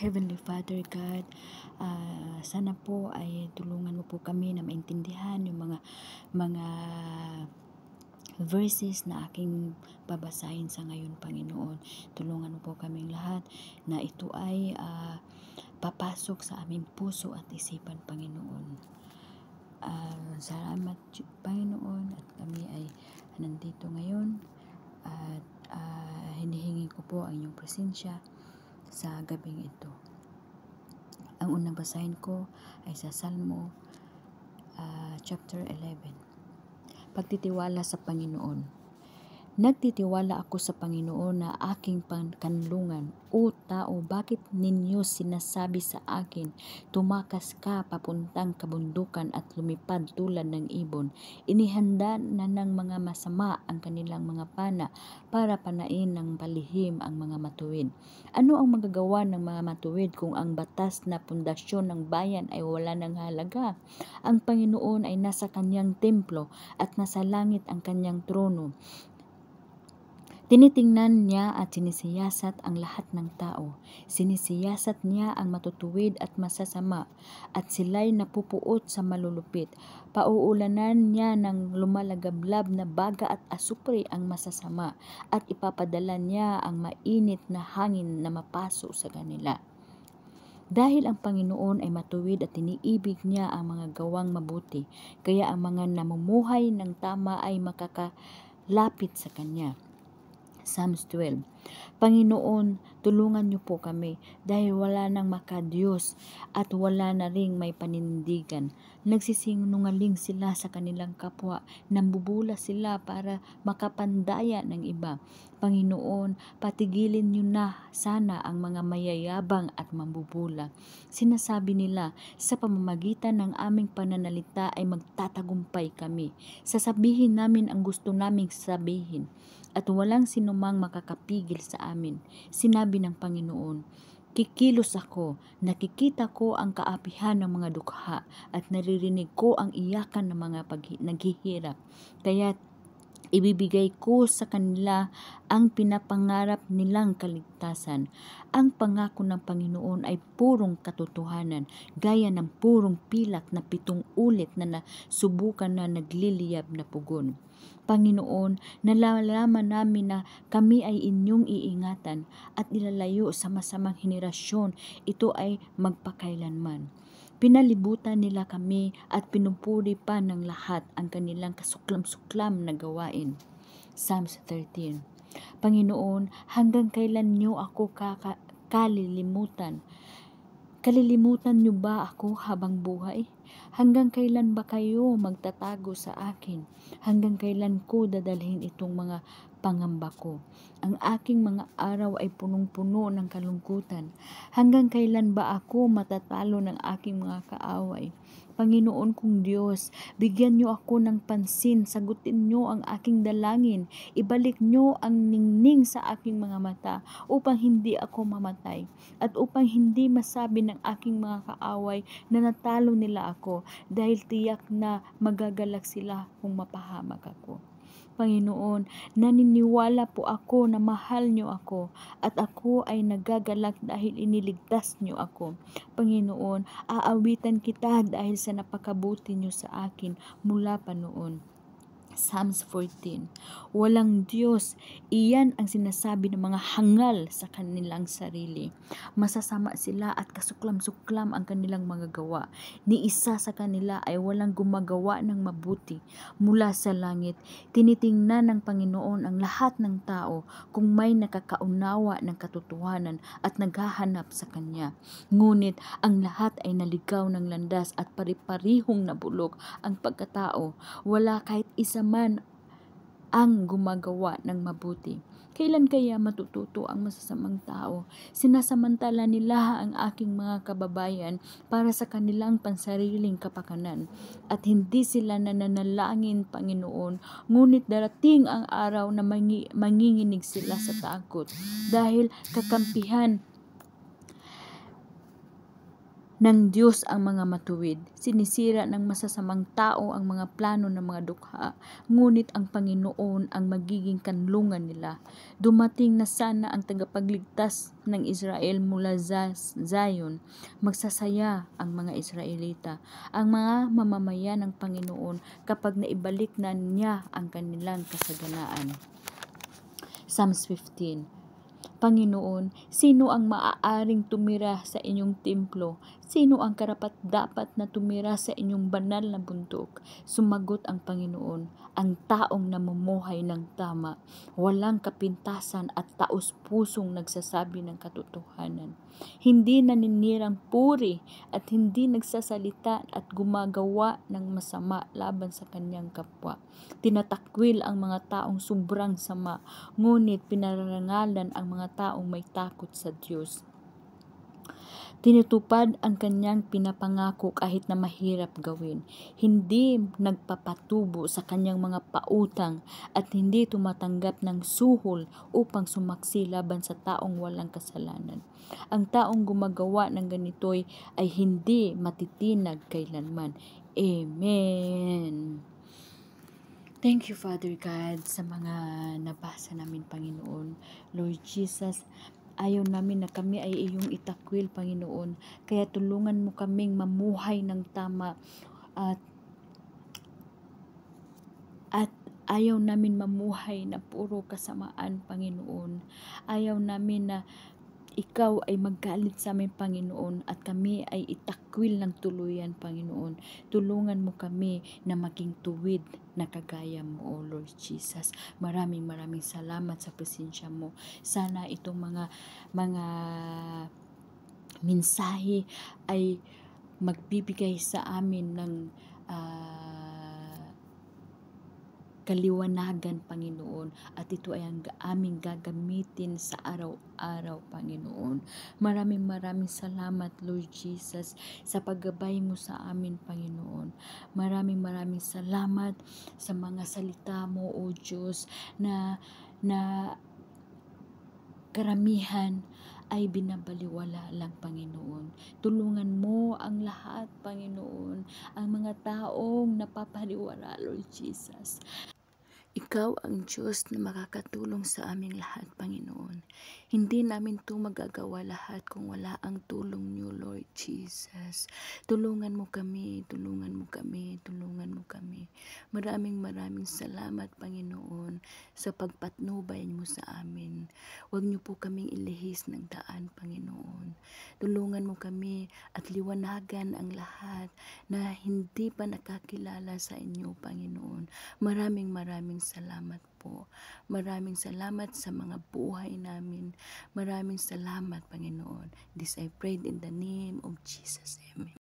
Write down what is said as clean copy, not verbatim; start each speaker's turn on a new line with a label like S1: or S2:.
S1: Heavenly Father God, sana po ay tulungan mo po kami na maintindihan yung mga verses na aking babasahin sa ngayon, Panginoon. Tulungan mo po kaming lahat na ito ay papasok sa aming puso at isipan, Panginoon. Salamat, Panginoon, at kami ay nandito ngayon at hinihingi ko po ang inyong presensya sa gabing ito. Ang unang basahin ko ay sa Salmo chapter 11. Pagtitiwala sa Panginoon. Nagtitiwala ako sa Panginoon na aking kanlungan. O tao, bakit ninyo sinasabi sa akin, tumakas ka papuntang kabundukan at lumipad tulad ng ibon? Inihanda na ng mga masama ang kanilang mga pana para panain ng palihim ang mga matuwid. Ano ang magagawa ng mga matuwid kung ang batas na pundasyon ng bayan ay wala ng halaga? Ang Panginoon ay nasa kanyang templo at nasa langit ang kanyang trono. Tinitingnan niya at sinisiyasat ang lahat ng tao. Sinisiyasat niya ang matutuwid at masasama, at sila'y napupuot sa malulupit. Pauulanan niya ng lumalagablab na baga at asupre ang masasama, at ipapadala niya ang mainit na hangin na mapaso sa kanila. Dahil ang Panginoon ay matuwid at iniibig niya ang mga gawang mabuti, kaya ang mga namumuhay ng tama ay makakalapit sa Kanya. Psalms 12. Panginoon, tulungan niyo po kami dahil wala nang makadiyos at wala na ring may panindigan. Nagsisinungaling sila sa kanilang kapwa, nambubula sila para makapandaya ng iba. Panginoon, patigilin niyo na sana ang mga mayayabang at mambubula. Sinasabi nila, sa pamamagitan ng aming pananalita ay magtatagumpay kami. Sasabihin namin ang gusto naming sabihin, at walang sinumang makakapigil sa amin. Sinabi ng Panginoon, kikilos ako, nakikita ko ang kaapihan ng mga dukha, at naririnig ko ang iyakan ng mga naghihirap. Kaya ibibigay ko sa kanila ang pinapangarap nilang kaligtasan. Ang pangako ng Panginoon ay purong katotohanan, gaya ng purong pilak na 7 ulit na nasubukan na nagliliyab na pugon. Panginoon, nalalaman namin na kami ay inyong iingatan at ilalayo sa masamang henerasyon. Ito ay magpakailanman. Pinalibutan nila kami at pinupuri pa ng lahat ang kanilang kasuklam-suklam na gawain. Psalms 13. Panginoon, hanggang kailan niyo ako kalilimutan? Kalilimutan niyo ba ako habang buhay? Hanggang kailan ba kayo magtatago sa akin? Hanggang kailan ko dadalhin itong mga pangamba ko? Ang aking mga araw ay punong-puno ng kalungkutan. Hanggang kailan ba ako matatalo ng aking mga kaaway? Panginoon kong Diyos, bigyan niyo ako ng pansin, sagutin niyo ang aking dalangin, ibalik niyo ang ningning sa aking mga mata upang hindi ako mamatay at upang hindi masabi ng aking mga kaaway na natalo nila ako dahil tiyak na magagalak sila kung mapahamak ako. Panginoon, naniniwala po ako na mahal niyo ako at ako ay nagagalak dahil iniligtas niyo ako. Panginoon, aawitan kita dahil sa napakabuti niyo sa akin mula pa noon. Psalms 14. Walang Diyos, iyan ang sinasabi ng mga hangal sa kanilang sarili. Masasama sila at kasuklam-suklam ang kanilang mga gawa. Ni isa sa kanila ay walang gumagawa ng mabuti. Mula sa langit, tinitingnan ng Panginoon ang lahat ng tao kung may nakakaunawa ng katotohanan at naghahanap sa Kanya. Ngunit ang lahat ay naligaw ng landas at pari-parihong nabulok ang pagkatao. Wala kahit isa man ang gumagawa ng mabuti. Kailan kaya matututo ang masasamang tao? Sinasamantala nila ang aking mga kababayan para sa kanilang pansariling kapakanan. At hindi sila nananalangin, Panginoon, ngunit darating ang araw na manginginig sila sa takot. Dahil kakampihan ng Diyos ang mga matuwid. Sinisira ng masasamang tao ang mga plano ng mga dukha. Ngunit ang Panginoon ang magiging kanlungan nila. Dumating na sana ang tagapagligtas ng Israel mula sa Zion. Magsasaya ang mga Israelita, ang mga mamamayan ng Panginoon kapag naibalik na niya ang kanilang kasaganaan. Psalms 15. Panginoon, sino ang maaaring tumira sa inyong templo? Sino ang karapat-dapat na tumira sa inyong banal na bundok? Sumagot ang Panginoon, ang taong namumuhay ng tama, walang kapintasan at taos-pusong nagsasabi ng katotohanan. Hindi naninirang puri at hindi nagsasalita at gumagawa ng masama laban sa kanyang kapwa. Tinatakwil ang mga taong sobrang sama, ngunit pinarangalan ang mga taong may takot sa Diyos. Tinutupad ang kanyang pinapangako kahit na mahirap gawin. Hindi nagpapatubo sa kanyang mga pautang at hindi tumatanggap ng suhol upang sumaksi laban sa taong walang kasalanan. Ang taong gumagawa ng ganito'y ay hindi matitinag kailanman. Amen. Thank you, Father God, sa mga nabasa namin, Panginoon. Lord Jesus, ayaw namin na kami ay iyong itakwil, Panginoon. Kaya tulungan mo kaming mamuhay ng tama at ayaw namin mamuhay na puro kasamaan, Panginoon. Ayaw namin na ikaw ay maggalit sa amin, Panginoon, at kami ay itakwil ng tuluyan, Panginoon. Tulungan mo kami na maging tuwid na kagaya mo, O Lord Jesus. Maraming salamat sa presensya mo. Sana itong mga mensahe ay magbibigay sa amin ng kaliwanagan, Panginoon, at ito ay ang aming gagamitin sa araw-araw, Panginoon. Maraming salamat, Lord Jesus, sa paggabay mo sa amin, Panginoon. Maraming salamat sa mga salita mo, O Diyos, na karamihan ay binabaliwala lang, Panginoon. Tulungan mo ang lahat, Panginoon, ang mga taong napapaliwala, Lord Jesus. Ikaw ang Diyos na makakatulong sa aming lahat, Panginoon. Hindi namin ito magagawa lahat kung wala ang tulong niyo, Lord Jesus. Tulungan mo kami, tulungan mo kami, tulungan mo kami. Maraming salamat, Panginoon, sa pagpatnubay mo sa amin. Huwag niyo po kaming ilihis ng daan, Panginoon. Tulungan mo kami at liwanagan ang lahat na hindi pa nakakilala sa inyo, Panginoon. Maraming salamat po. Maraming salamat sa mga buhay namin. Maraming salamat, Panginoon. This I prayed in the name of Jesus. Amen.